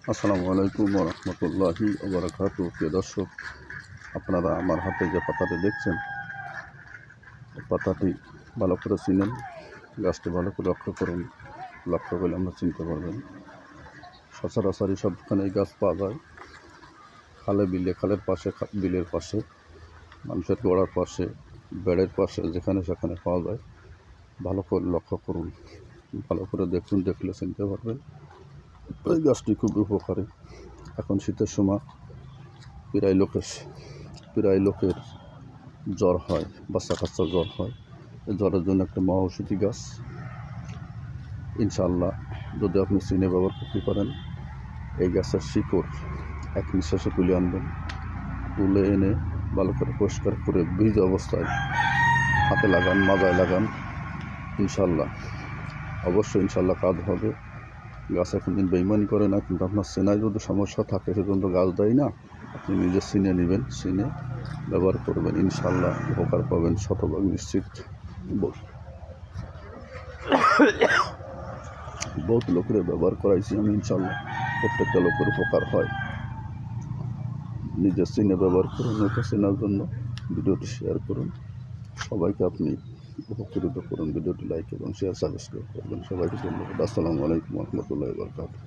আসসালামু আলাইকুম ওয়া রাহমাতুল্লাহি ওয়া বারাকাতুহু। প্রিয় দর্শক, আপনারা আমার হাতে যে পাতাটি দেখছেন, এই পাতাটি ভালো করে চিনেন, গাছটি ভালো করে লক্ষ্য করুন। লক্ষ্য করলে আমরা চিনতে পারবেন। সচরাচর সবখানে এই গাছ পাওয়া যায়, খালে বিলে, খালের পাশে, বিলের পাশে, মানুষের গোড়ার পাশে, বেড়ের পাশে, যেখানে সেখানে পাওয়া যায়। ভালো করে লক্ষ্য করুন, ভালো করে দেখুন, দেখলে চিনতে পারবেন। এই গাছটি খুব উপকারী। এখন শীতের সময় প্রায় লোকের জ্বর হয়, বাচ্চা কাচ্চা জ্বর হয়। এই জ্বরের জন্য একটা মহা ঔষধি গাছ। ইনশাআল্লাহ যদি আপনি চিনে ব্যবহার করতে পারেন, এই গাছের শিকড় এক নিঃশ্বাসে তুলে আনবেন। তুলে এনে ভালো করে পরিষ্কার করে বীজ অবস্থায় হাতে লাগান, মাজায় লাগান। অবশ্যই ইনশাআল্লাহ কাজ হবে। গাছ এখন দিন বেইমানি করে না, কিন্তু আপনার চেনায় যদি সমস্যা থাকে সেজন্য গাছ দেয় না। আপনি নিজে চিনে নেবেন, চিনে ব্যবহার করবেন, ইনশাআল্লাহ উপকার পাবেন, শতভাগ নিশ্চিত। বহুত লোকের ব্যবহার করাইছি আমি, ইনশাআল্লাহ প্রত্যেকটা লোকের উপকার হয়। নিজে চিনে ব্যবহার করুন। এটা চেনার জন্য ভিডিওটি শেয়ার করুন, সবাইকে আপনি উপকৃত করুন। ভিডিওটি লাইক এবং শেয়ার, সাবস্ক্রাইব করবেন। সবাইকে ধন্যবাদ। আসসালামু আলাইকুম ওয়া রাহমাতুল্লাহি ওয়া বারাকাতুহু।